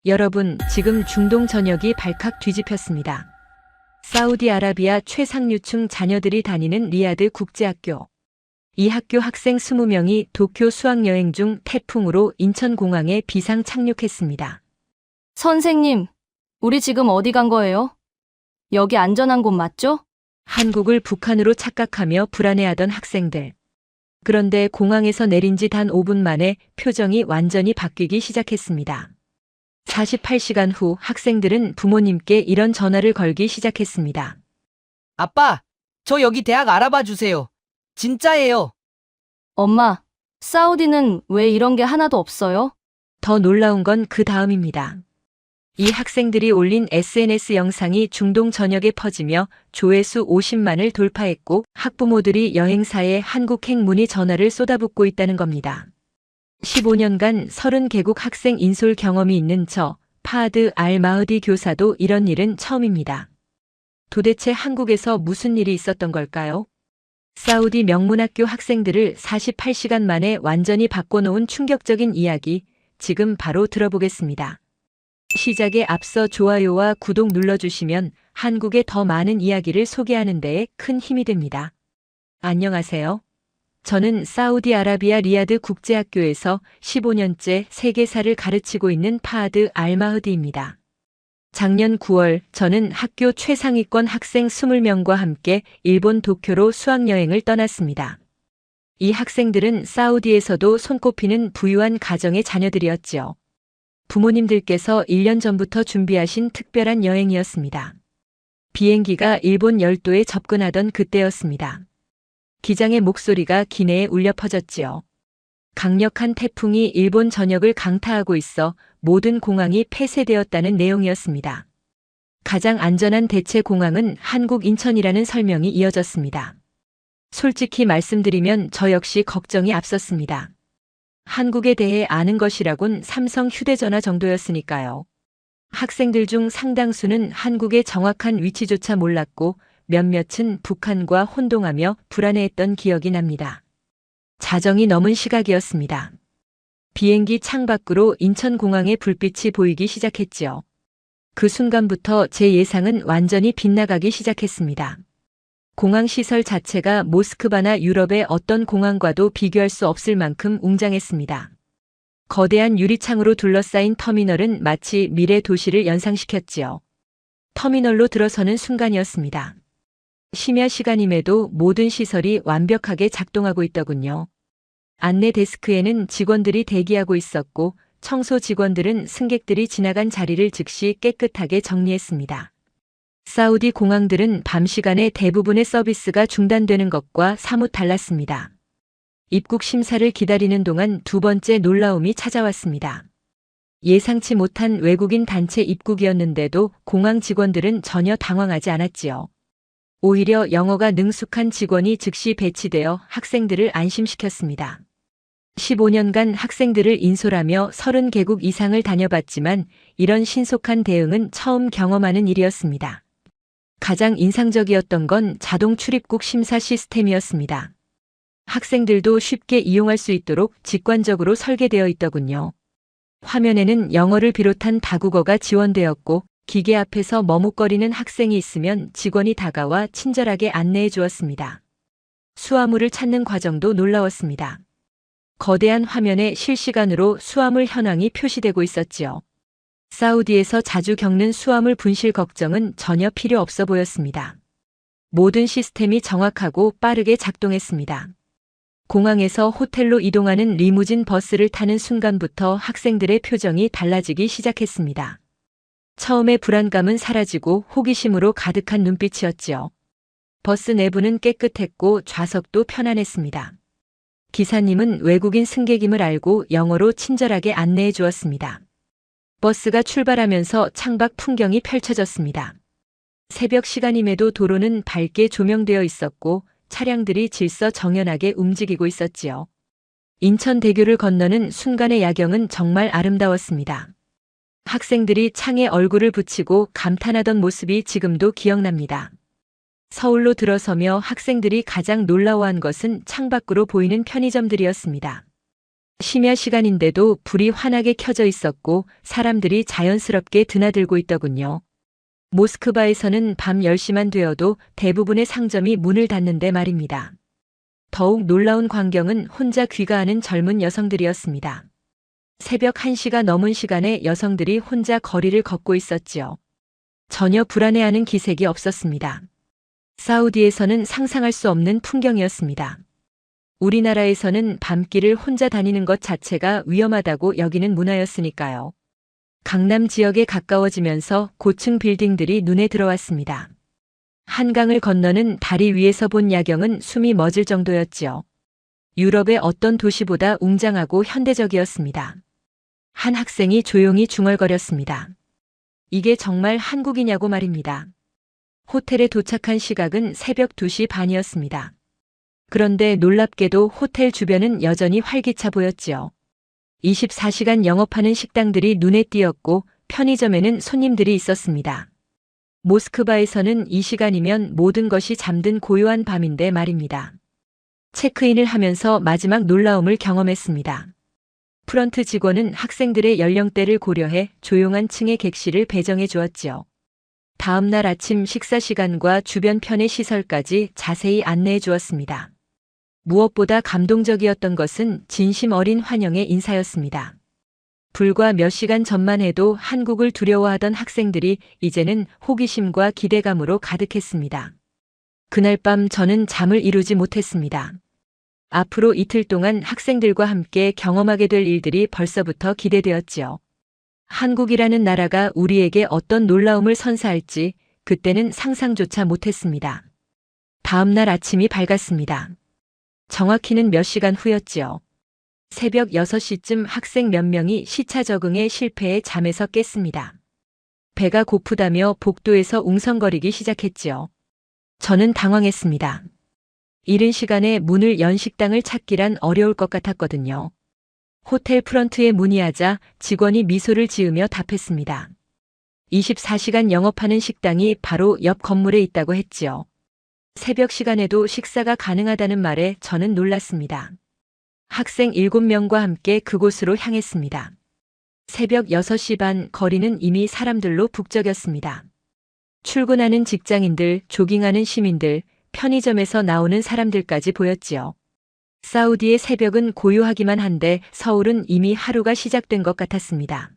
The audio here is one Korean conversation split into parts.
여러분, 지금 중동 전역이 발칵 뒤집혔습니다. 사우디아라비아 최상류층 자녀들이 다니는 리야드 국제학교. 이 학교 학생 20명이 도쿄 수학여행 중 태풍으로 인천공항에 비상 착륙했습니다. 선생님, 우리 지금 어디 간 거예요? 여기 안전한 곳 맞죠? 한국을 북한으로 착각하며 불안해하던 학생들. 그런데 공항에서 내린 지 단 5분 만에 표정이 완전히 바뀌기 시작했습니다. 48시간 후 학생들은 부모님께 이런 전화를 걸기 시작했습니다. 아빠, 저 여기 대학 알아봐 주세요. 진짜예요. 엄마, 사우디는 왜 이런 게 하나도 없어요? 더 놀라운 건 그 다음입니다. 이 학생들이 올린 SNS 영상이 중동 전역에 퍼지며 조회수 50만을 돌파했고 학부모들이 여행사에 한국행 문의 전화를 쏟아붓고 있다는 겁니다. 15년간 30개국 학생 인솔 경험이 있는 저 파하드 알마흐디 교사도 이런 일은 처음입니다. 도대체 한국에서 무슨 일이 있었던 걸까요? 사우디 명문학교 학생들을 48시간 만에 완전히 바꿔놓은 충격적인 이야기, 지금 바로 들어보겠습니다. 시작에 앞서 좋아요와 구독 눌러주시면 한국의 더 많은 이야기를 소개하는 데에 큰 힘이 됩니다. 안녕하세요. 저는 사우디아라비아 리야드 국제학교에서 15년째 세계사를 가르치고 있는 파하드 알마흐디입니다. 작년 9월 저는 학교 최상위권 학생 20명과 함께 일본 도쿄로 수학여행을 떠났습니다. 이 학생들은 사우디에서도 손꼽히는 부유한 가정의 자녀들이었지요. 부모님들께서 1년 전부터 준비하신 특별한 여행이었습니다. 비행기가 일본 열도에 접근하던 그때였습니다. 기장의 목소리가 기내에 울려 퍼졌지요. 강력한 태풍이 일본 전역을 강타하고 있어 모든 공항이 폐쇄되었다는 내용이었습니다. 가장 안전한 대체 공항은 한국 인천이라는 설명이 이어졌습니다. 솔직히 말씀드리면 저 역시 걱정이 앞섰습니다. 한국에 대해 아는 것이라곤 삼성 휴대전화 정도였으니까요. 학생들 중 상당수는 한국의 정확한 위치조차 몰랐고 몇몇은 북한과 혼동하며 불안해했던 기억이 납니다. 자정이 넘은 시각이었습니다. 비행기 창밖으로 인천공항의 불빛이 보이기 시작했지요. 그 순간부터 제 예상은 완전히 빗나가기 시작했습니다. 공항 시설 자체가 모스크바나 유럽의 어떤 공항과도 비교할 수 없을 만큼 웅장했습니다. 거대한 유리창으로 둘러싸인 터미널은 마치 미래 도시를 연상시켰지요. 터미널로 들어서는 순간이었습니다. 심야 시간임에도 모든 시설이 완벽하게 작동하고 있더군요. 안내 데스크에는 직원들이 대기하고 있었고 청소 직원들은 승객들이 지나간 자리를 즉시 깨끗하게 정리했습니다. 사우디 공항들은 밤 시간에 대부분의 서비스가 중단되는 것과 사뭇 달랐습니다. 입국 심사를 기다리는 동안 두 번째 놀라움이 찾아왔습니다. 예상치 못한 외국인 단체 입국이었는데도 공항 직원들은 전혀 당황하지 않았지요. 오히려 영어가 능숙한 직원이 즉시 배치되어 학생들을 안심시켰습니다. 15년간 학생들을 인솔하며 30개국 이상을 다녀봤지만 이런 신속한 대응은 처음 경험하는 일이었습니다. 가장 인상적이었던 건 자동 출입국 심사 시스템이었습니다. 학생들도 쉽게 이용할 수 있도록 직관적으로 설계되어 있더군요. 화면에는 영어를 비롯한 다국어가 지원되었고 기계 앞에서 머뭇거리는 학생이 있으면 직원이 다가와 친절하게 안내해 주었습니다. 수화물을 찾는 과정도 놀라웠습니다. 거대한 화면에 실시간으로 수화물 현황이 표시되고 있었지요. 사우디에서 자주 겪는 수화물 분실 걱정은 전혀 필요 없어 보였습니다. 모든 시스템이 정확하고 빠르게 작동했습니다. 공항에서 호텔로 이동하는 리무진 버스를 타는 순간부터 학생들의 표정이 달라지기 시작했습니다. 처음에 불안감은 사라지고 호기심으로 가득한 눈빛이었지요. 버스 내부는 깨끗했고 좌석도 편안했습니다. 기사님은 외국인 승객임을 알고 영어로 친절하게 안내해 주었습니다. 버스가 출발하면서 창밖 풍경이 펼쳐졌습니다. 새벽 시간임에도 도로는 밝게 조명되어 있었고 차량들이 질서정연하게 움직이고 있었지요. 인천대교를 건너는 순간의 야경은 정말 아름다웠습니다. 학생들이 창에 얼굴을 붙이고 감탄하던 모습이 지금도 기억납니다. 서울로 들어서며 학생들이 가장 놀라워한 것은 창밖으로 보이는 편의점들이었습니다. 심야 시간인데도 불이 환하게 켜져 있었고 사람들이 자연스럽게 드나들고 있더군요. 모스크바에서는 밤 10시만 되어도 대부분의 상점이 문을 닫는데 말입니다. 더욱 놀라운 광경은 혼자 귀가하는 젊은 여성들이었습니다. 새벽 1시가 넘은 시간에 여성들이 혼자 거리를 걷고 있었지요. 전혀 불안해하는 기색이 없었습니다. 사우디에서는 상상할 수 없는 풍경이었습니다. 우리나라에서는 밤길을 혼자 다니는 것 자체가 위험하다고 여기는 문화였으니까요. 강남 지역에 가까워지면서 고층 빌딩들이 눈에 들어왔습니다. 한강을 건너는 다리 위에서 본 야경은 숨이 멎을 정도였지요. 유럽의 어떤 도시보다 웅장하고 현대적이었습니다. 한 학생이 조용히 중얼거렸습니다. 이게 정말 한국이냐고 말입니다. 호텔에 도착한 시각은 새벽 2시 반이었습니다. 그런데 놀랍게도 호텔 주변은 여전히 활기차 보였지요. 24시간 영업하는 식당들이 눈에 띄었고 편의점에는 손님들이 있었습니다. 모스크바에서는 이 시간이면 모든 것이 잠든 고요한 밤인데 말입니다. 체크인을 하면서 마지막 놀라움을 경험했습니다. 프런트 직원은 학생들의 연령대를 고려해 조용한 층의 객실을 배정해 주었지요. 다음 날 아침 식사 시간과 주변 편의 시설까지 자세히 안내해 주었습니다. 무엇보다 감동적이었던 것은 진심 어린 환영의 인사였습니다. 불과 몇 시간 전만 해도 한국을 두려워하던 학생들이 이제는 호기심과 기대감으로 가득했습니다. 그날 밤 저는 잠을 이루지 못했습니다. 앞으로 이틀 동안 학생들과 함께 경험하게 될 일들이 벌써부터 기대되었지요. 한국이라는 나라가 우리에게 어떤 놀라움을 선사할지 그때는 상상조차 못했습니다. 다음 날 아침이 밝았습니다. 정확히는 몇 시간 후였지요. 새벽 6시쯤 학생 몇 명이 시차 적응에 실패해 잠에서 깼습니다. 배가 고프다며 복도에서 웅성거리기 시작했지요. 저는 당황했습니다. 이른 시간에 문을 연 식당을 찾기란 어려울 것 같았거든요. 호텔 프런트에 문의하자 직원이 미소를 지으며 답했습니다. 24시간 영업하는 식당이 바로 옆 건물에 있다고 했지요. 새벽 시간에도 식사가 가능하다는 말에 저는 놀랐습니다. 학생 7명과 함께 그곳으로 향했습니다. 새벽 6시 반 거리는 이미 사람들로 북적였습니다. 출근하는 직장인들, 조깅하는 시민들, 편의점에서 나오는 사람들까지 보였지요. 사우디의 새벽은 고요하기만 한데 서울은 이미 하루가 시작된 것 같았습니다.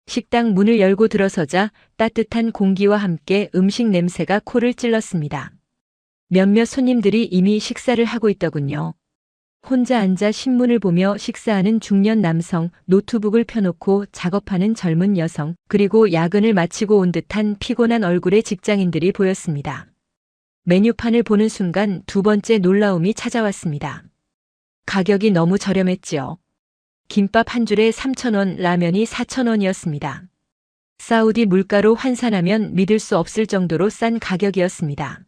식당 문을 열고 들어서자 따뜻한 공기와 함께 음식 냄새가 코를 찔렀습니다. 몇몇 손님들이 이미 식사를 하고 있더군요. 혼자 앉아 신문을 보며 식사하는 중년 남성, 노트북을 펴놓고 작업하는 젊은 여성, 그리고 야근을 마치고 온 듯한 피곤한 얼굴의 직장인들이 보였습니다. 메뉴판을 보는 순간 두 번째 놀라움이 찾아왔습니다. 가격이 너무 저렴했지요. 김밥 한 줄에 3,000원, 라면이 4,000원이었습니다. 사우디 물가로 환산하면 믿을 수 없을 정도로 싼 가격이었습니다.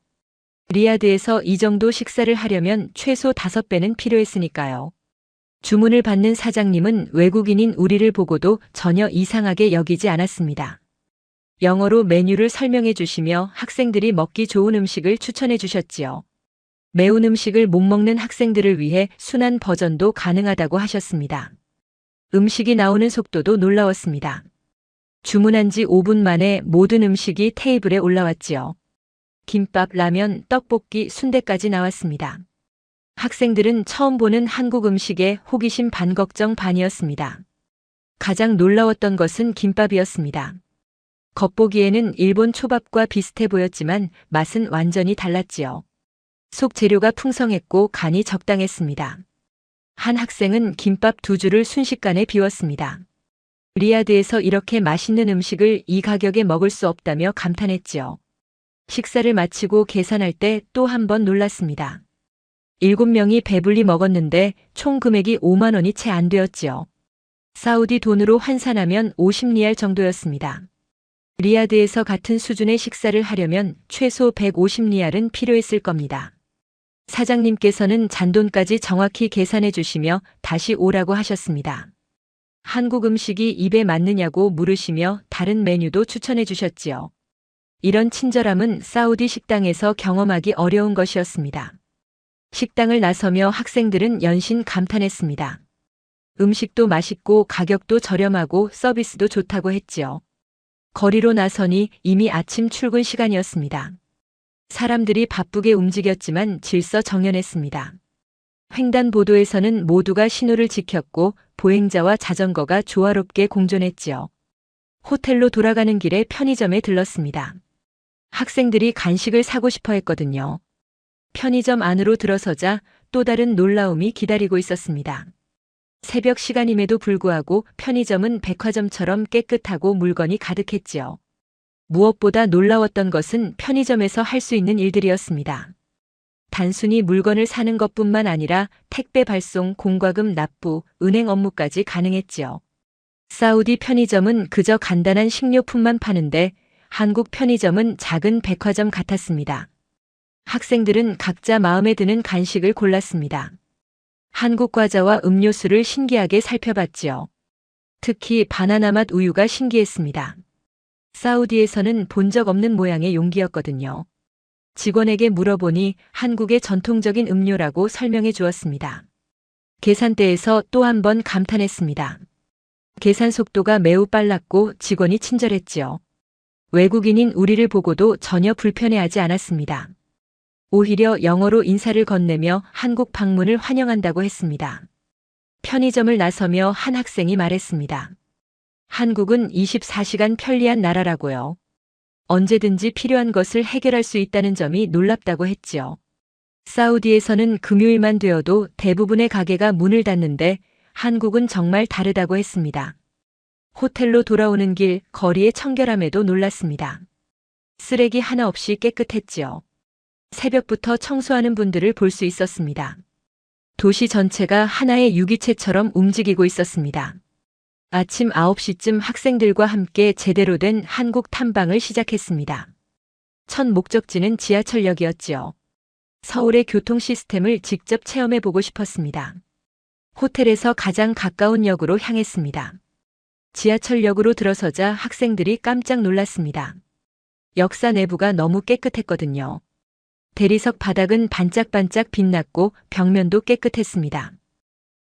리야드에서 이 정도 식사를 하려면 최소 5배는 필요했으니까요. 주문을 받는 사장님은 외국인인 우리를 보고도 전혀 이상하게 여기지 않았습니다. 영어로 메뉴를 설명해 주시며 학생들이 먹기 좋은 음식을 추천해 주셨지요. 매운 음식을 못 먹는 학생들을 위해 순한 버전도 가능하다고 하셨습니다. 음식이 나오는 속도도 놀라웠습니다. 주문한 지 5분 만에 모든 음식이 테이블에 올라왔지요. 김밥, 라면, 떡볶이, 순대까지 나왔습니다. 학생들은 처음 보는 한국 음식에 호기심 반 걱정 반이었습니다. 가장 놀라웠던 것은 김밥이었습니다. 겉보기에는 일본 초밥과 비슷해 보였지만 맛은 완전히 달랐지요. 속 재료가 풍성했고 간이 적당했습니다. 한 학생은 김밥 2줄을 순식간에 비웠습니다. 리야드에서 이렇게 맛있는 음식을 이 가격에 먹을 수 없다며 감탄했지요. 식사를 마치고 계산할 때 또 한 번 놀랐습니다. 7명이 배불리 먹었는데 총 금액이 5만 원이 채 안 되었지요. 사우디 돈으로 환산하면 50리알 정도였습니다. 리야드에서 같은 수준의 식사를 하려면 최소 150리알은 필요했을 겁니다. 사장님께서는 잔돈까지 정확히 계산해 주시며 다시 오라고 하셨습니다. 한국 음식이 입에 맞느냐고 물으시며 다른 메뉴도 추천해 주셨지요. 이런 친절함은 사우디 식당에서 경험하기 어려운 것이었습니다. 식당을 나서며 학생들은 연신 감탄했습니다. 음식도 맛있고 가격도 저렴하고 서비스도 좋다고 했지요. 거리로 나서니 이미 아침 출근 시간이었습니다. 사람들이 바쁘게 움직였지만 질서정연했습니다. 횡단보도에서는 모두가 신호를 지켰고 보행자와 자전거가 조화롭게 공존했지요. 호텔로 돌아가는 길에 편의점에 들렀습니다. 학생들이 간식을 사고 싶어 했거든요. 편의점 안으로 들어서자 또 다른 놀라움이 기다리고 있었습니다. 새벽 시간임에도 불구하고 편의점은 백화점처럼 깨끗하고 물건이 가득했지요. 무엇보다 놀라웠던 것은 편의점에서 할 수 있는 일들이었습니다. 단순히 물건을 사는 것뿐만 아니라 택배 발송, 공과금 납부, 은행 업무까지 가능했지요. 사우디 편의점은 그저 간단한 식료품만 파는데 한국 편의점은 작은 백화점 같았습니다. 학생들은 각자 마음에 드는 간식을 골랐습니다. 한국 과자와 음료수를 신기하게 살펴봤지요. 특히 바나나 맛 우유가 신기했습니다. 사우디에서는 본 적 없는 모양의 용기였거든요. 직원에게 물어보니 한국의 전통적인 음료라고 설명해 주었습니다. 계산대에서 또 한 번 감탄했습니다. 계산 속도가 매우 빨랐고 직원이 친절했지요. 외국인인 우리를 보고도 전혀 불편해하지 않았습니다. 오히려 영어로 인사를 건네며 한국 방문을 환영한다고 했습니다. 편의점을 나서며 한 학생이 말했습니다. 한국은 24시간 편리한 나라라고요. 언제든지 필요한 것을 해결할 수 있다는 점이 놀랍다고 했지요. 사우디에서는 금요일만 되어도 대부분의 가게가 문을 닫는데 한국은 정말 다르다고 했습니다. 호텔로 돌아오는 길 거리의 청결함에도 놀랐습니다. 쓰레기 하나 없이 깨끗했지요. 새벽부터 청소하는 분들을 볼 수 있었습니다. 도시 전체가 하나의 유기체처럼 움직이고 있었습니다. 아침 9시쯤 학생들과 함께 제대로 된 한국 탐방을 시작했습니다. 첫 목적지는 지하철역이었지요. 서울의 교통 시스템을 직접 체험해보고 싶었습니다. 호텔에서 가장 가까운 역으로 향했습니다. 지하철역으로 들어서자 학생들이 깜짝 놀랐습니다. 역사 내부가 너무 깨끗했거든요. 대리석 바닥은 반짝반짝 빛났고 벽면도 깨끗했습니다.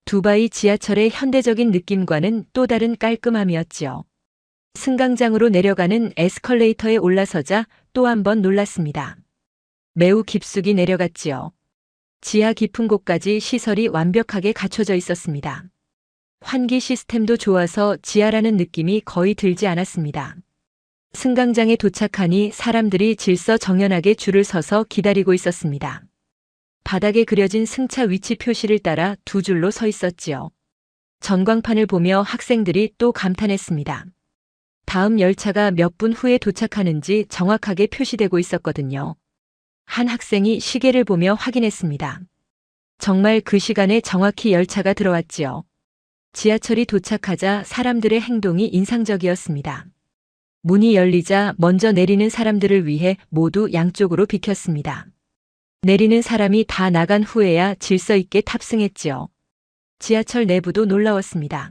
두바이 지하철의 현대적인 느낌과는 또 다른 깔끔함이었지요. 승강장으로 내려가는 에스컬레이터에 올라서자 또 한 번 놀랐습니다. 매우 깊숙이 내려갔지요. 지하 깊은 곳까지 시설이 완벽하게 갖춰져 있었습니다. 환기 시스템도 좋아서 지하라는 느낌이 거의 들지 않았습니다. 승강장에 도착하니 사람들이 질서정연하게 줄을 서서 기다리고 있었습니다. 바닥에 그려진 승차 위치 표시를 따라 두 줄로 서 있었지요. 전광판을 보며 학생들이 또 감탄했습니다. 다음 열차가 몇 분 후에 도착하는지 정확하게 표시되고 있었거든요. 한 학생이 시계를 보며 확인했습니다. 정말 그 시간에 정확히 열차가 들어왔지요. 지하철이 도착하자 사람들의 행동이 인상적이었습니다. 문이 열리자 먼저 내리는 사람들을 위해 모두 양쪽으로 비켰습니다. 내리는 사람이 다 나간 후에야 질서 있게 탑승했지요. 지하철 내부도 놀라웠습니다.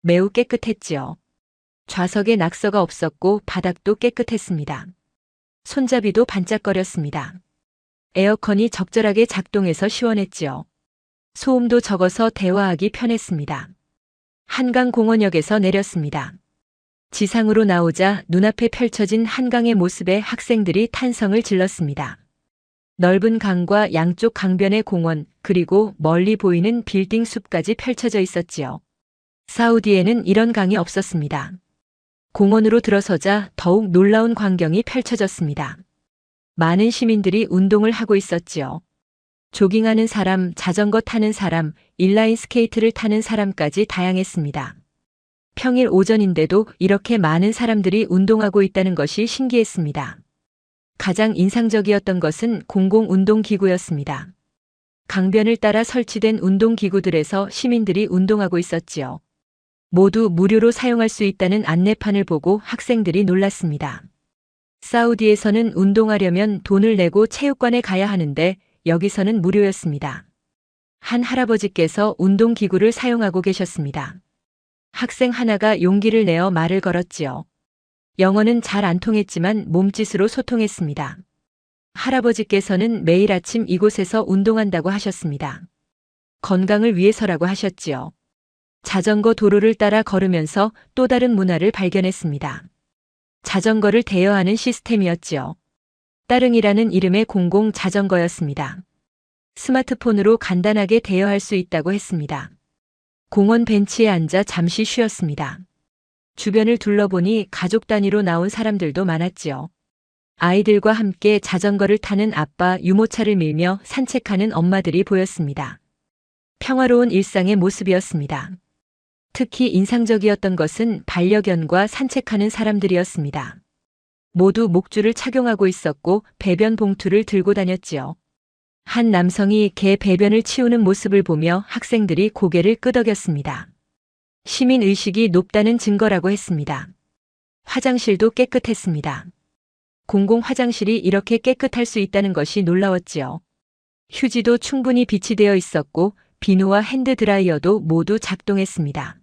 매우 깨끗했지요. 좌석에 낙서가 없었고 바닥도 깨끗했습니다. 손잡이도 반짝거렸습니다. 에어컨이 적절하게 작동해서 시원했지요. 소음도 적어서 대화하기 편했습니다. 한강공원역에서 내렸습니다. 지상으로 나오자 눈앞에 펼쳐진 한강의 모습에 학생들이 탄성을 질렀습니다. 넓은 강과 양쪽 강변의 공원, 그리고 멀리 보이는 빌딩 숲까지 펼쳐져 있었지요. 사우디에는 이런 강이 없었습니다. 공원으로 들어서자 더욱 놀라운 광경이 펼쳐졌습니다. 많은 시민들이 운동을 하고 있었지요. 조깅하는 사람, 자전거 타는 사람, 인라인 스케이트를 타는 사람까지 다양했습니다. 평일 오전인데도 이렇게 많은 사람들이 운동하고 있다는 것이 신기했습니다. 가장 인상적이었던 것은 공공운동기구였습니다. 강변을 따라 설치된 운동기구들에서 시민들이 운동하고 있었지요. 모두 무료로 사용할 수 있다는 안내판을 보고 학생들이 놀랐습니다. 사우디에서는 운동하려면 돈을 내고 체육관에 가야 하는데 여기서는 무료였습니다. 한 할아버지께서 운동기구를 사용하고 계셨습니다. 학생 하나가 용기를 내어 말을 걸었지요. 영어는 잘 안 통했지만 몸짓으로 소통했습니다. 할아버지께서는 매일 아침 이곳에서 운동한다고 하셨습니다. 건강을 위해서라고 하셨지요. 자전거 도로를 따라 걸으면서 또 다른 문화를 발견했습니다. 자전거를 대여하는 시스템이었지요. 따릉이라는 이름의 공공 자전거였습니다. 스마트폰으로 간단하게 대여할 수 있다고 했습니다. 공원 벤치에 앉아 잠시 쉬었습니다. 주변을 둘러보니 가족 단위로 나온 사람들도 많았지요. 아이들과 함께 자전거를 타는 아빠, 유모차를 밀며 산책하는 엄마들이 보였습니다. 평화로운 일상의 모습이었습니다. 특히 인상적이었던 것은 반려견과 산책하는 사람들이었습니다. 모두 목줄을 착용하고 있었고 배변 봉투를 들고 다녔지요. 한 남성이 개 배변을 치우는 모습을 보며 학생들이 고개를 끄덕였습니다. 시민의식이 높다는 증거라고 했습니다. 화장실도 깨끗했습니다. 공공 화장실이 이렇게 깨끗할 수 있다는 것이 놀라웠지요. 휴지도 충분히 비치되어 있었고 비누와 핸드드라이어도 모두 작동했습니다.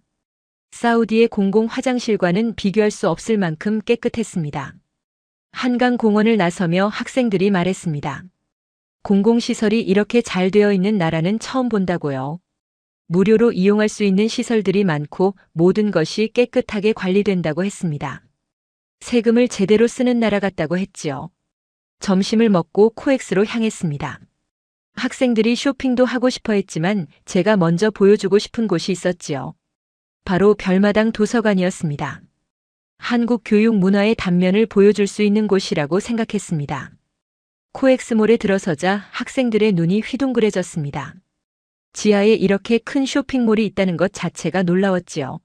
사우디의 공공 화장실과는 비교할 수 없을 만큼 깨끗했습니다. 한강 공원을 나서며 학생들이 말했습니다. 공공시설이 이렇게 잘 되어 있는 나라는 처음 본다고요. 무료로 이용할 수 있는 시설들이 많고 모든 것이 깨끗하게 관리된다고 했습니다. 세금을 제대로 쓰는 나라 같다고 했지요. 점심을 먹고 코엑스로 향했습니다. 학생들이 쇼핑도 하고 싶어 했지만 제가 먼저 보여주고 싶은 곳이 있었지요. 바로 별마당 도서관이었습니다. 한국 교육 문화의 단면을 보여줄 수 있는 곳이라고 생각했습니다. 코엑스몰에 들어서자 학생들의 눈이 휘둥그레졌습니다. 지하에 이렇게 큰 쇼핑몰이 있다는 것 자체가 놀라웠지요.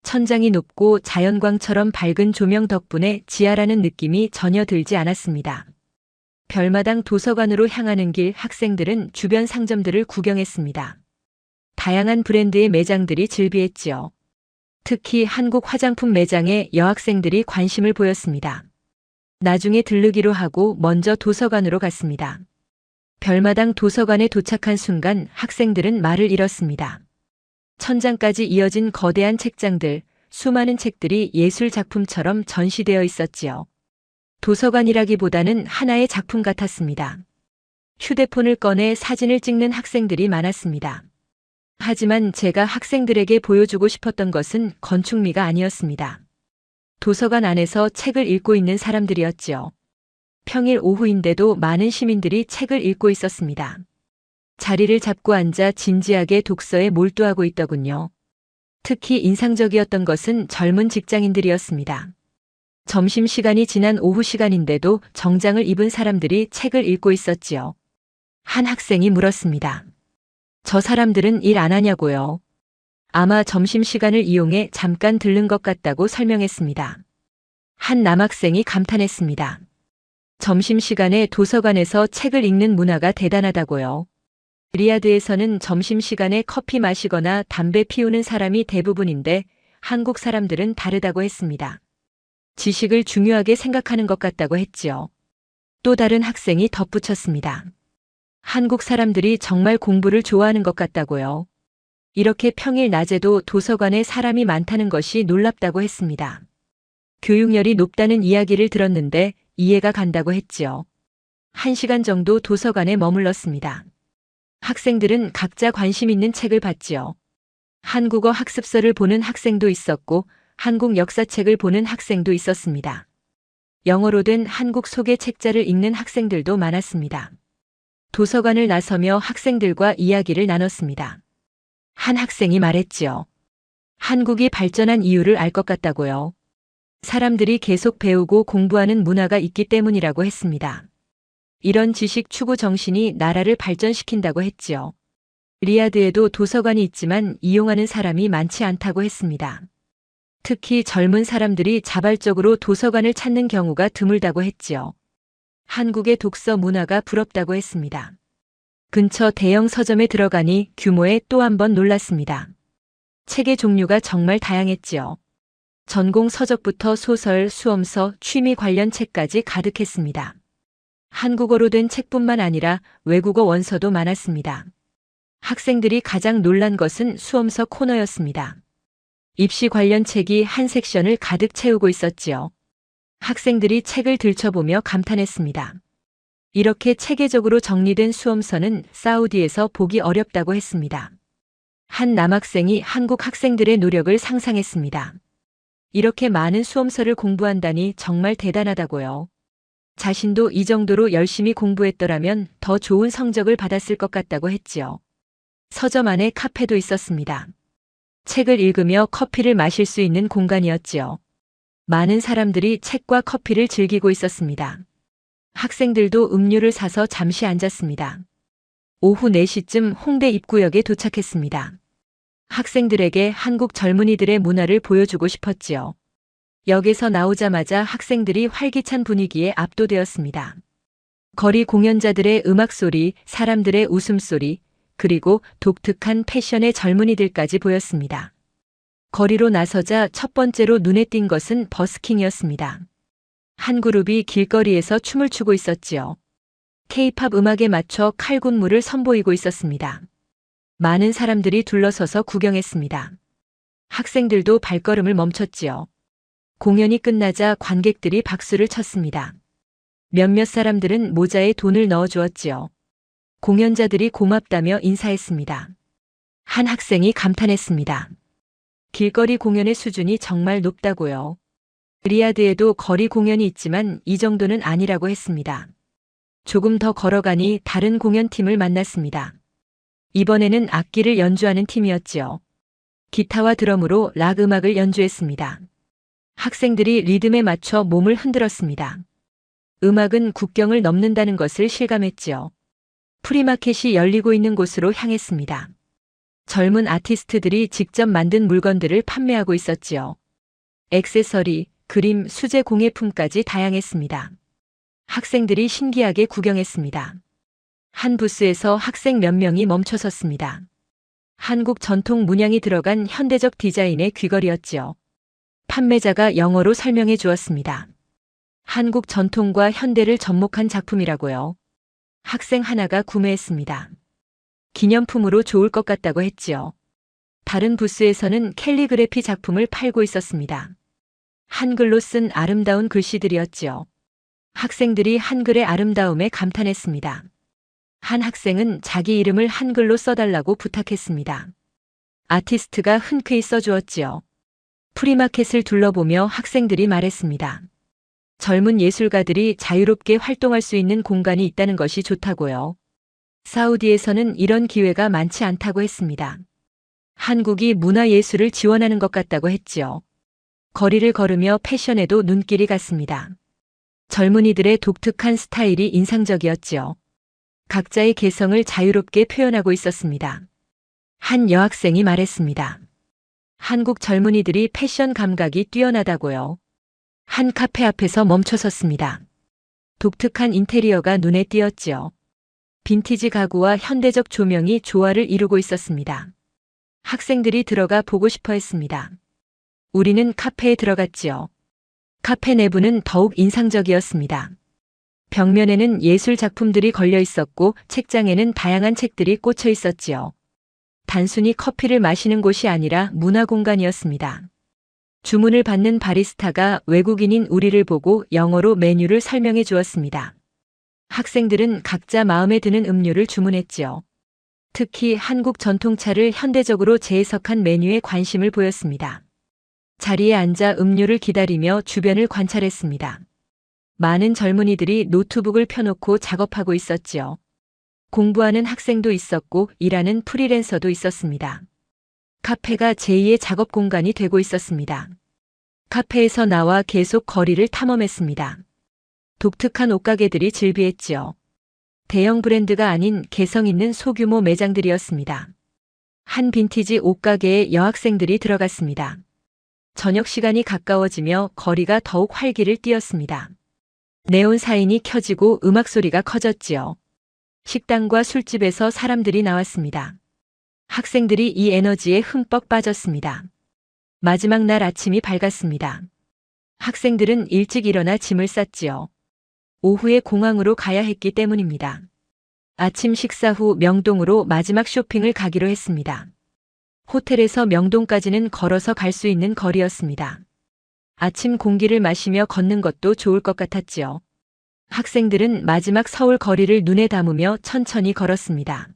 천장이 높고 자연광처럼 밝은 조명 덕분에 지하라는 느낌이 전혀 들지 않았습니다. 별마당 도서관으로 향하는 길 학생들은 주변 상점들을 구경했습니다. 다양한 브랜드의 매장들이 즐비했지요. 특히 한국 화장품 매장에 여학생들이 관심을 보였습니다. 나중에 들르기로 하고 먼저 도서관으로 갔습니다. 별마당 도서관에 도착한 순간 학생들은 말을 잃었습니다. 천장까지 이어진 거대한 책장들, 수많은 책들이 예술 작품처럼 전시되어 있었지요. 도서관이라기보다는 하나의 작품 같았습니다. 휴대폰을 꺼내 사진을 찍는 학생들이 많았습니다. 하지만 제가 학생들에게 보여주고 싶었던 것은 건축미가 아니었습니다. 도서관 안에서 책을 읽고 있는 사람들이었지요. 평일 오후인데도 많은 시민들이 책을 읽고 있었습니다. 자리를 잡고 앉아 진지하게 독서에 몰두하고 있더군요. 특히 인상적이었던 것은 젊은 직장인들이었습니다. 점심시간이 지난 오후 시간인데도 정장을 입은 사람들이 책을 읽고 있었지요. 한 학생이 물었습니다. 저 사람들은 일 안 하냐고요. 아마 점심시간을 이용해 잠깐 들른 것 같다고 설명했습니다. 한 남학생이 감탄했습니다. 점심시간에 도서관에서 책을 읽는 문화가 대단하다고요. 리야드에서는 점심시간에 커피 마시거나 담배 피우는 사람이 대부분인데 한국 사람들은 다르다고 했습니다. 지식을 중요하게 생각하는 것 같다고 했지요. 또 다른 학생이 덧붙였습니다. 한국 사람들이 정말 공부를 좋아하는 것 같다고요. 이렇게 평일 낮에도 도서관에 사람이 많다는 것이 놀랍다고 했습니다. 교육열이 높다는 이야기를 들었는데 이해가 간다고 했지요. 1시간 정도 도서관에 머물렀습니다. 학생들은 각자 관심 있는 책을 봤지요. 한국어 학습서를 보는 학생도 있었고 한국 역사책을 보는 학생도 있었습니다. 영어로 된 한국 소개 책자를 읽는 학생들도 많았습니다. 도서관을 나서며 학생들과 이야기를 나눴습니다. 한 학생이 말했지요. 한국이 발전한 이유를 알 것 같다고요. 사람들이 계속 배우고 공부하는 문화가 있기 때문이라고 했습니다. 이런 지식 추구 정신이 나라를 발전시킨다고 했지요. 리야드에도 도서관이 있지만 이용하는 사람이 많지 않다고 했습니다. 특히 젊은 사람들이 자발적으로 도서관을 찾는 경우가 드물다고 했지요. 한국의 독서 문화가 부럽다고 했습니다. 근처 대형 서점에 들어가니 규모에 또 한 번 놀랐습니다. 책의 종류가 정말 다양했지요. 전공 서적부터 소설, 수험서, 취미 관련 책까지 가득했습니다. 한국어로 된 책뿐만 아니라 외국어 원서도 많았습니다. 학생들이 가장 놀란 것은 수험서 코너였습니다. 입시 관련 책이 한 섹션을 가득 채우고 있었지요. 학생들이 책을 들춰보며 감탄했습니다. 이렇게 체계적으로 정리된 수험서는 사우디에서 보기 어렵다고 했습니다. 한 남학생이 한국 학생들의 노력을 상상했습니다. 이렇게 많은 수험서를 공부한다니 정말 대단하다고요. 자신도 이 정도로 열심히 공부했더라면 더 좋은 성적을 받았을 것 같다고 했지요. 서점 안에 카페도 있었습니다. 책을 읽으며 커피를 마실 수 있는 공간이었지요. 많은 사람들이 책과 커피를 즐기고 있었습니다. 학생들도 음료를 사서 잠시 앉았습니다. 오후 4시쯤 홍대 입구역에 도착했습니다. 학생들에게 한국 젊은이들의 문화를 보여주고 싶었지요. 역에서 나오자마자 학생들이 활기찬 분위기에 압도되었습니다. 거리 공연자들의 음악 소리, 사람들의 웃음소리, 그리고 독특한 패션의 젊은이들까지 보였습니다. 거리로 나서자 첫 번째로 눈에 띈 것은 버스킹이었습니다. 한 그룹이 길거리에서 춤을 추고 있었지요. K-팝 음악에 맞춰 칼군무를 선보이고 있었습니다. 많은 사람들이 둘러서서 구경했습니다. 학생들도 발걸음을 멈췄지요. 공연이 끝나자 관객들이 박수를 쳤습니다. 몇몇 사람들은 모자에 돈을 넣어주었지요. 공연자들이 고맙다며 인사했습니다. 한 학생이 감탄했습니다. 길거리 공연의 수준이 정말 높다고요. 리야드에도 거리 공연이 있지만 이 정도는 아니라고 했습니다. 조금 더 걸어가니 다른 공연팀을 만났습니다. 이번에는 악기를 연주하는 팀이었지요. 기타와 드럼으로 락 음악을 연주했습니다. 학생들이 리듬에 맞춰 몸을 흔들었습니다. 음악은 국경을 넘는다는 것을 실감했지요. 프리마켓이 열리고 있는 곳으로 향했습니다. 젊은 아티스트들이 직접 만든 물건들을 판매하고 있었지요. 액세서리, 그림, 수제 공예품까지 다양했습니다. 학생들이 신기하게 구경했습니다. 한 부스에서 학생 몇 명이 멈춰섰습니다. 한국 전통 문양이 들어간 현대적 디자인의 귀걸이였지요. 판매자가 영어로 설명해 주었습니다. 한국 전통과 현대를 접목한 작품이라고요. 학생 하나가 구매했습니다. 기념품으로 좋을 것 같다고 했지요. 다른 부스에서는 캘리그래피 작품을 팔고 있었습니다. 한글로 쓴 아름다운 글씨들이었지요. 학생들이 한글의 아름다움에 감탄했습니다. 한 학생은 자기 이름을 한글로 써달라고 부탁했습니다. 아티스트가 흔쾌히 써주었지요. 프리마켓을 둘러보며 학생들이 말했습니다. 젊은 예술가들이 자유롭게 활동할 수 있는 공간이 있다는 것이 좋다고요. 사우디에서는 이런 기회가 많지 않다고 했습니다. 한국이 문화예술을 지원하는 것 같다고 했지요. 거리를 걸으며 패션에도 눈길이 갔습니다. 젊은이들의 독특한 스타일이 인상적이었지요. 각자의 개성을 자유롭게 표현하고 있었습니다. 한 여학생이 말했습니다. 한국 젊은이들이 패션 감각이 뛰어나다고요. 한 카페 앞에서 멈춰섰습니다. 독특한 인테리어가 눈에 띄었지요. 빈티지 가구와 현대적 조명이 조화를 이루고 있었습니다. 학생들이 들어가 보고 싶어 했습니다. 우리는 카페에 들어갔지요. 카페 내부는 더욱 인상적이었습니다. 벽면에는 예술 작품들이 걸려 있었고 책장에는 다양한 책들이 꽂혀 있었지요. 단순히 커피를 마시는 곳이 아니라 문화 공간이었습니다. 주문을 받는 바리스타가 외국인인 우리를 보고 영어로 메뉴를 설명해 주었습니다. 학생들은 각자 마음에 드는 음료를 주문했지요. 특히 한국 전통차를 현대적으로 재해석한 메뉴에 관심을 보였습니다. 자리에 앉아 음료를 기다리며 주변을 관찰했습니다. 많은 젊은이들이 노트북을 펴놓고 작업하고 있었지요. 공부하는 학생도 있었고 일하는 프리랜서도 있었습니다. 카페가 제2의 작업 공간이 되고 있었습니다. 카페에서 나와 계속 거리를 탐험했습니다. 독특한 옷가게들이 즐비했지요. 대형 브랜드가 아닌 개성 있는 소규모 매장들이었습니다. 한 빈티지 옷가게에 여학생들이 들어갔습니다. 저녁 시간이 가까워지며 거리가 더욱 활기를 띠었습니다. 네온 사인이 켜지고 음악 소리가 커졌지요. 식당과 술집에서 사람들이 나왔습니다. 학생들이 이 에너지에 흠뻑 빠졌습니다. 마지막 날 아침이 밝았습니다. 학생들은 일찍 일어나 짐을 쌌지요. 오후에 공항으로 가야 했기 때문입니다. 아침 식사 후 명동으로 마지막 쇼핑을 가기로 했습니다. 호텔에서 명동까지는 걸어서 갈 수 있는 거리였습니다. 아침 공기를 마시며 걷는 것도 좋을 것 같았지요. 학생들은 마지막 서울 거리를 눈에 담으며 천천히 걸었습니다.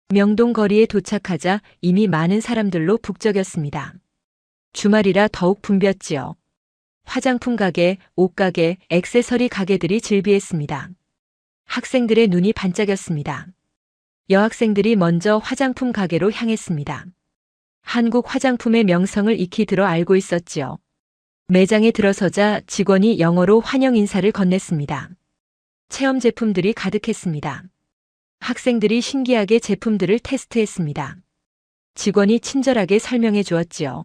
명동 거리에 도착하자 이미 많은 사람들로 북적였습니다. 주말이라 더욱 붐볐지요. 화장품 가게, 옷가게, 액세서리 가게들이 즐비했습니다. 학생들의 눈이 반짝였습니다. 여학생들이 먼저 화장품 가게로 향했습니다. 한국 화장품의 명성을 익히 들어 알고 있었지요. 매장에 들어서자 직원이 영어로 환영 인사를 건넸습니다. 체험 제품들이 가득했습니다. 학생들이 신기하게 제품들을 테스트했습니다. 직원이 친절하게 설명해 주었지요.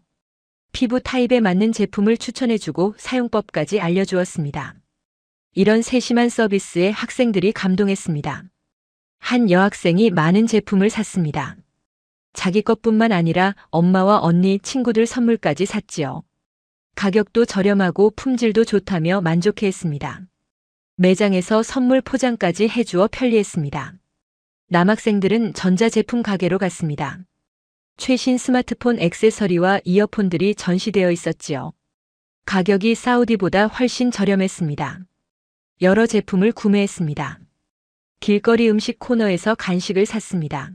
피부 타입에 맞는 제품을 추천해주고 사용법까지 알려주었습니다. 이런 세심한 서비스에 학생들이 감동했습니다. 한 여학생이 많은 제품을 샀습니다. 자기 것뿐만 아니라 엄마와 언니, 친구들 선물까지 샀지요. 가격도 저렴하고 품질도 좋다며 만족해했습니다. 매장에서 선물 포장까지 해주어 편리했습니다. 남학생들은 전자제품 가게로 갔습니다. 최신 스마트폰 액세서리와 이어폰들이 전시되어 있었지요. 가격이 사우디보다 훨씬 저렴했습니다. 여러 제품을 구매했습니다. 길거리 음식 코너에서 간식을 샀습니다.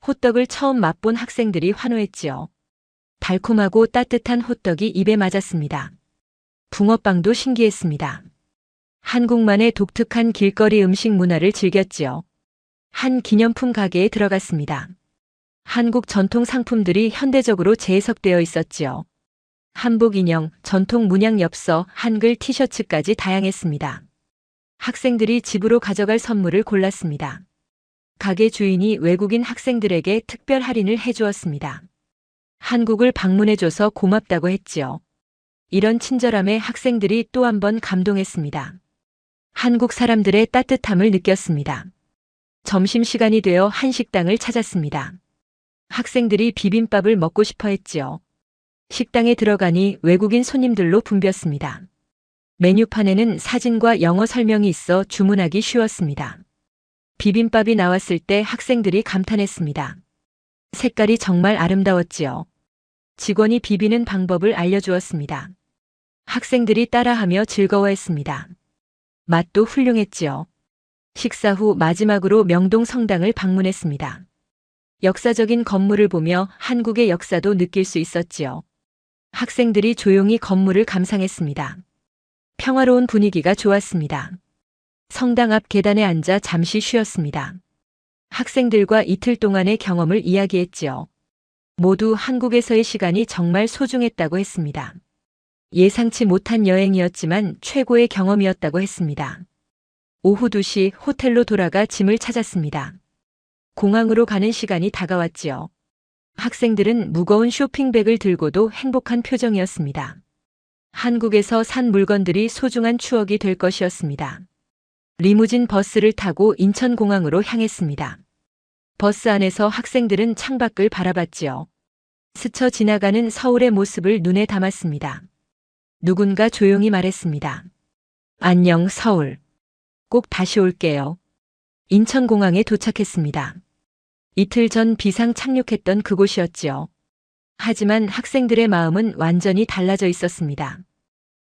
호떡을 처음 맛본 학생들이 환호했지요. 달콤하고 따뜻한 호떡이 입에 맞았습니다. 붕어빵도 신기했습니다. 한국만의 독특한 길거리 음식 문화를 즐겼지요. 한 기념품 가게에 들어갔습니다. 한국 전통 상품들이 현대적으로 재해석되어 있었지요. 한복 인형, 전통 문양 엽서, 한글 티셔츠까지 다양했습니다. 학생들이 집으로 가져갈 선물을 골랐습니다. 가게 주인이 외국인 학생들에게 특별 할인을 해주었습니다. 한국을 방문해줘서 고맙다고 했지요. 이런 친절함에 학생들이 또 한 번 감동했습니다. 한국 사람들의 따뜻함을 느꼈습니다. 점심시간이 되어 한식당을 찾았습니다. 학생들이 비빔밥을 먹고 싶어 했지요. 식당에 들어가니 외국인 손님들로 붐볐습니다. 메뉴판에는 사진과 영어 설명이 있어 주문하기 쉬웠습니다. 비빔밥이 나왔을 때 학생들이 감탄했습니다. 색깔이 정말 아름다웠지요. 직원이 비비는 방법을 알려주었습니다. 학생들이 따라하며 즐거워했습니다. 맛도 훌륭했지요. 식사 후 마지막으로 명동 성당을 방문했습니다. 역사적인 건물을 보며 한국의 역사도 느낄 수 있었지요. 학생들이 조용히 건물을 감상했습니다. 평화로운 분위기가 좋았습니다. 성당 앞 계단에 앉아 잠시 쉬었습니다. 학생들과 이틀 동안의 경험을 이야기했지요. 모두 한국에서의 시간이 정말 소중했다고 했습니다. 예상치 못한 여행이었지만 최고의 경험이었다고 했습니다. 오후 2시 호텔로 돌아가 짐을 찾았습니다. 공항으로 가는 시간이 다가왔지요. 학생들은 무거운 쇼핑백을 들고도 행복한 표정이었습니다. 한국에서 산 물건들이 소중한 추억이 될 것이었습니다. 리무진 버스를 타고 인천공항으로 향했습니다. 버스 안에서 학생들은 창밖을 바라봤지요. 스쳐 지나가는 서울의 모습을 눈에 담았습니다. 누군가 조용히 말했습니다. 안녕, 서울. 꼭 다시 올게요. 인천공항에 도착했습니다. 이틀 전 비상 착륙했던 그곳이었지요. 하지만 학생들의 마음은 완전히 달라져 있었습니다.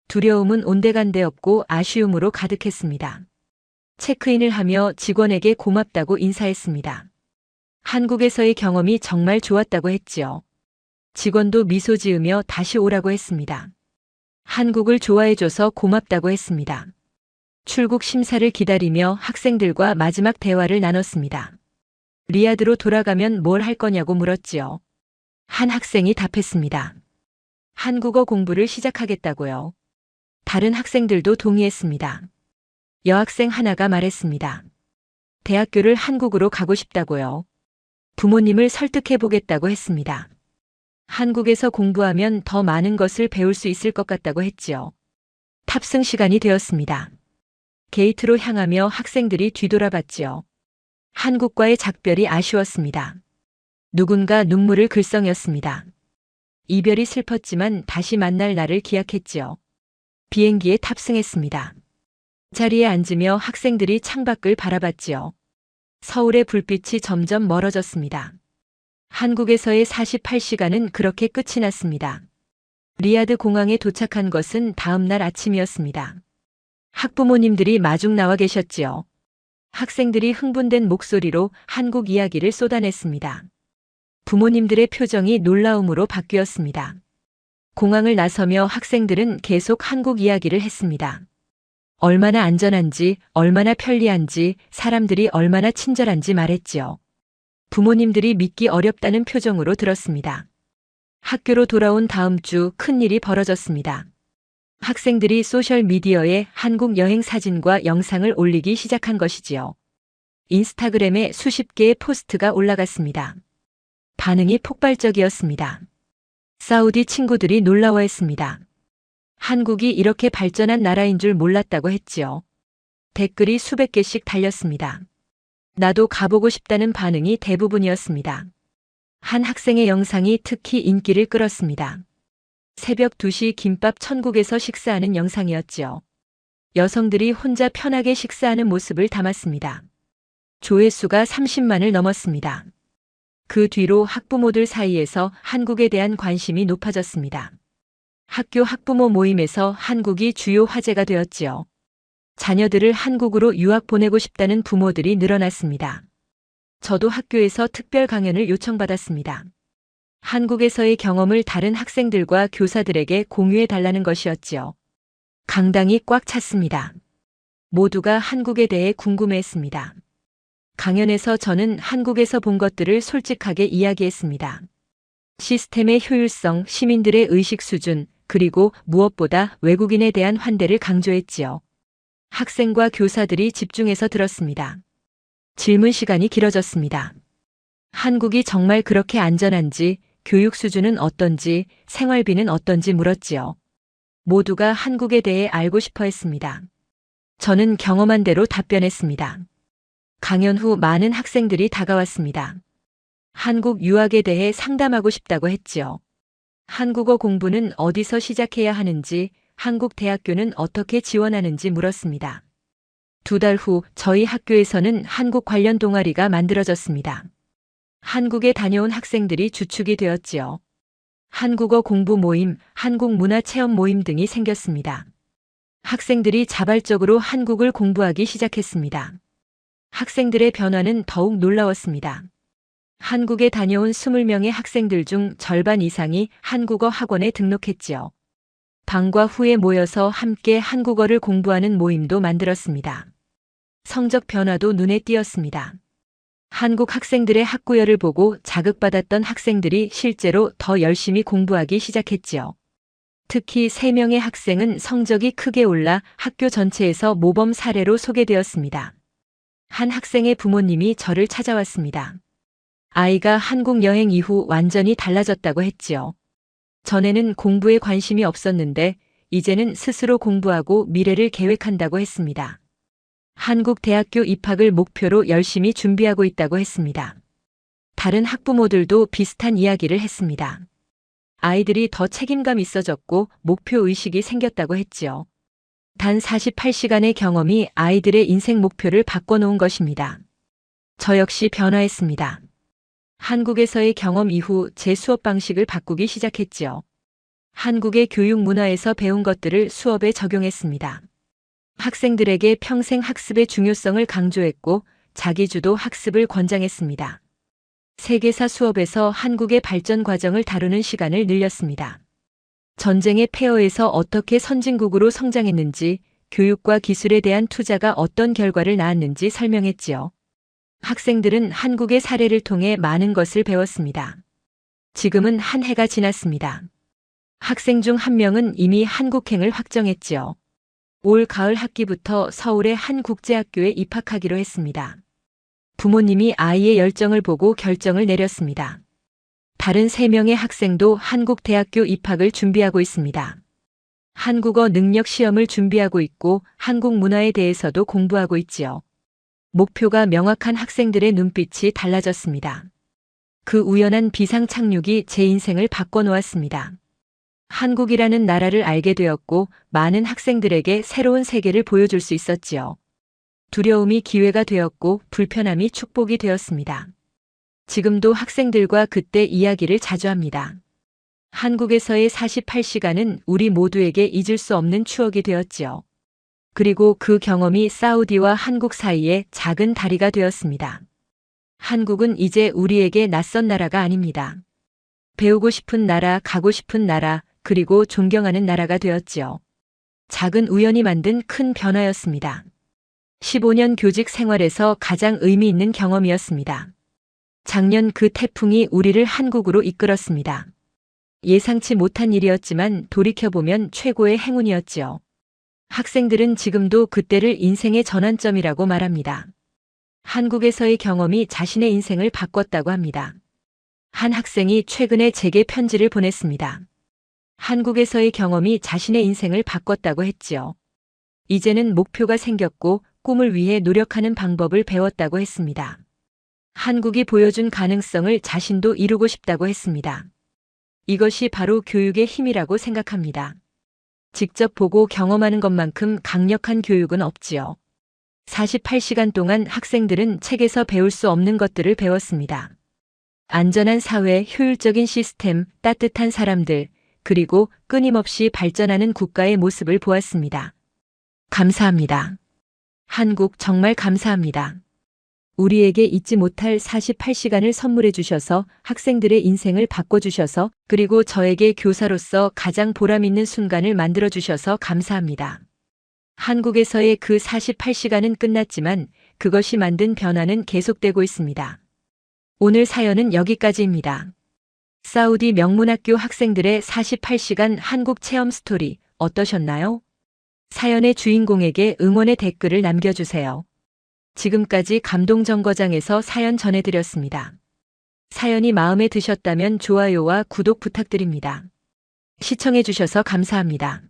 두려움은 온데간데 없고 아쉬움으로 가득했습니다. 체크인을 하며 직원에게 고맙다고 인사했습니다. 한국에서의 경험이 정말 좋았다고 했지요. 직원도 미소 지으며 다시 오라고 했습니다. 한국을 좋아해줘서 고맙다고 했습니다. 출국 심사를 기다리며 학생들과 마지막 대화를 나눴습니다. 리야드로 돌아가면 뭘 할 거냐고 물었지요. 한 학생이 답했습니다. 한국어 공부를 시작하겠다고요. 다른 학생들도 동의했습니다. 여학생 하나가 말했습니다. 대학교를 한국으로 가고 싶다고요. 부모님을 설득해 보겠다고 했습니다. 한국에서 공부하면 더 많은 것을 배울 수 있을 것 같다고 했지요. 탑승 시간이 되었습니다. 게이트로 향하며 학생들이 뒤돌아봤지요. 한국과의 작별이 아쉬웠습니다. 누군가 눈물을 글썽였습니다. 이별이 슬펐지만 다시 만날 날을 기약했지요. 비행기에 탑승했습니다. 자리에 앉으며 학생들이 창밖을 바라봤지요. 서울의 불빛이 점점 멀어졌습니다. 한국에서의 48시간은 그렇게 끝이 났습니다. 리야드 공항에 도착한 것은 다음 날 아침이었습니다. 학부모님들이 마중 나와 계셨지요. 학생들이 흥분된 목소리로 한국 이야기를 쏟아냈습니다. 부모님들의 표정이 놀라움으로 바뀌었습니다. 공항을 나서며 학생들은 계속 한국 이야기를 했습니다. 얼마나 안전한지, 얼마나 편리한지, 사람들이 얼마나 친절한지 말했지요. 부모님들이 믿기 어렵다는 표정으로 들었습니다. 학교로 돌아온 다음 주 큰일이 벌어졌습니다. 학생들이 소셜미디어에 한국 여행 사진과 영상을 올리기 시작한 것이지요. 인스타그램에 수십 개의 포스트가 올라갔습니다. 반응이 폭발적이었습니다. 사우디 친구들이 놀라워했습니다. 한국이 이렇게 발전한 나라인 줄 몰랐다고 했지요. 댓글이 수백 개씩 달렸습니다. 나도 가보고 싶다는 반응이 대부분이었습니다. 한 학생의 영상이 특히 인기를 끌었습니다. 새벽 2시 김밥 천국에서 식사하는 영상이었지요. 여성들이 혼자 편하게 식사하는 모습을 담았습니다. 조회수가 30만을 넘었습니다. 그 뒤로 학부모들 사이에서 한국에 대한 관심이 높아졌습니다. 학교 학부모 모임에서 한국이 주요 화제가 되었지요. 자녀들을 한국으로 유학 보내고 싶다는 부모들이 늘어났습니다. 저도 학교에서 특별 강연을 요청받았습니다. 한국에서의 경험을 다른 학생들과 교사들에게 공유해 달라는 것이었지요. 강당이 꽉 찼습니다. 모두가 한국에 대해 궁금해했습니다. 강연에서 저는 한국에서 본 것들을 솔직하게 이야기했습니다. 시스템의 효율성, 시민들의 의식 수준, 그리고 무엇보다 외국인에 대한 환대를 강조했지요. 학생과 교사들이 집중해서 들었습니다. 질문 시간이 길어졌습니다. 한국이 정말 그렇게 안전한지, 교육 수준은 어떤지, 생활비는 어떤지 물었지요. 모두가 한국에 대해 알고 싶어 했습니다. 저는 경험한 대로 답변했습니다. 강연 후 많은 학생들이 다가왔습니다. 한국 유학에 대해 상담하고 싶다고 했지요. 한국어 공부는 어디서 시작해야 하는지, 한국 대학교는 어떻게 지원하는지 물었습니다. 2달 후 저희 학교에서는 한국 관련 동아리가 만들어졌습니다. 한국에 다녀온 학생들이 주축이 되었지요. 한국어 공부 모임, 한국 문화 체험 모임 등이 생겼습니다. 학생들이 자발적으로 한국을 공부하기 시작했습니다. 학생들의 변화는 더욱 놀라웠습니다. 한국에 다녀온 20명의 학생들 중 절반 이상이 한국어 학원에 등록했지요. 방과 후에 모여서 함께 한국어를 공부하는 모임도 만들었습니다. 성적 변화도 눈에 띄었습니다. 한국 학생들의 학구열을 보고 자극받았던 학생들이 실제로 더 열심히 공부하기 시작했지요. 특히 3명의 학생은 성적이 크게 올라 학교 전체에서 모범 사례로 소개되었습니다. 한 학생의 부모님이 저를 찾아왔습니다. 아이가 한국 여행 이후 완전히 달라졌다고 했지요. 전에는 공부에 관심이 없었는데 이제는 스스로 공부하고 미래를 계획한다고 했습니다. 한국 대학교 입학을 목표로 열심히 준비하고 있다고 했습니다. 다른 학부모들도 비슷한 이야기를 했습니다. 아이들이 더 책임감 있어졌고 목표 의식이 생겼다고 했지요. 단 48시간의 경험이 아이들의 인생 목표를 바꿔놓은 것입니다. 저 역시 변화했습니다. 한국에서의 경험 이후 제 수업 방식을 바꾸기 시작했지요. 한국의 교육 문화에서 배운 것들을 수업에 적용했습니다. 학생들에게 평생 학습의 중요성을 강조했고 자기주도 학습을 권장했습니다. 세계사 수업에서 한국의 발전 과정을 다루는 시간을 늘렸습니다. 전쟁의 폐허에서 어떻게 선진국으로 성장했는지, 교육과 기술에 대한 투자가 어떤 결과를 낳았는지 설명했지요. 학생들은 한국의 사례를 통해 많은 것을 배웠습니다. 지금은 한 해가 지났습니다. 학생 중 한 명은 이미 한국행을 확정했지요. 올 가을 학기부터 서울의 한 국제학교에 입학하기로 했습니다. 부모님이 아이의 열정을 보고 결정을 내렸습니다. 다른 3명의 학생도 한국 대학교 입학을 준비하고 있습니다. 한국어 능력 시험을 준비하고 있고 한국 문화에 대해서도 공부하고 있지요. 목표가 명확한 학생들의 눈빛이 달라졌습니다. 그 우연한 비상 착륙이 제 인생을 바꿔놓았습니다. 한국이라는 나라를 알게 되었고 많은 학생들에게 새로운 세계를 보여줄 수 있었지요. 두려움이 기회가 되었고 불편함이 축복이 되었습니다. 지금도 학생들과 그때 이야기를 자주 합니다. 한국에서의 48시간은 우리 모두에게 잊을 수 없는 추억이 되었지요. 그리고 그 경험이 사우디와 한국 사이에 작은 다리가 되었습니다. 한국은 이제 우리에게 낯선 나라가 아닙니다. 배우고 싶은 나라, 가고 싶은 나라, 그리고 존경하는 나라가 되었지요. 작은 우연이 만든 큰 변화였습니다. 15년 교직 생활에서 가장 의미 있는 경험이었습니다. 작년 그 태풍이 우리를 한국으로 이끌었습니다. 예상치 못한 일이었지만 돌이켜보면 최고의 행운이었지요. 학생들은 지금도 그때를 인생의 전환점이라고 말합니다. 한국에서의 경험이 자신의 인생을 바꿨다고 합니다. 한 학생이 최근에 제게 편지를 보냈습니다. 한국에서의 경험이 자신의 인생을 바꿨다고 했지요. 이제는 목표가 생겼고 꿈을 위해 노력하는 방법을 배웠다고 했습니다. 한국이 보여준 가능성을 자신도 이루고 싶다고 했습니다. 이것이 바로 교육의 힘이라고 생각합니다. 직접 보고 경험하는 것만큼 강력한 교육은 없지요. 48시간 동안 학생들은 책에서 배울 수 없는 것들을 배웠습니다. 안전한 사회, 효율적인 시스템, 따뜻한 사람들, 그리고 끊임없이 발전하는 국가의 모습을 보았습니다. 감사합니다. 한국 정말 감사합니다. 우리에게 잊지 못할 48시간을 선물해 주셔서 학생들의 인생을 바꿔주셔서 그리고 저에게 교사로서 가장 보람 있는 순간을 만들어 주셔서 감사합니다. 한국에서의 그 48시간은 끝났지만 그것이 만든 변화는 계속되고 있습니다. 오늘 사연은 여기까지입니다. 사우디 명문학교 학생들의 48시간 한국 체험 스토리 어떠셨나요? 사연의 주인공에게 응원의 댓글을 남겨주세요. 지금까지 감동정거장에서 사연 전해드렸습니다. 사연이 마음에 드셨다면 좋아요와 구독 부탁드립니다. 시청해주셔서 감사합니다.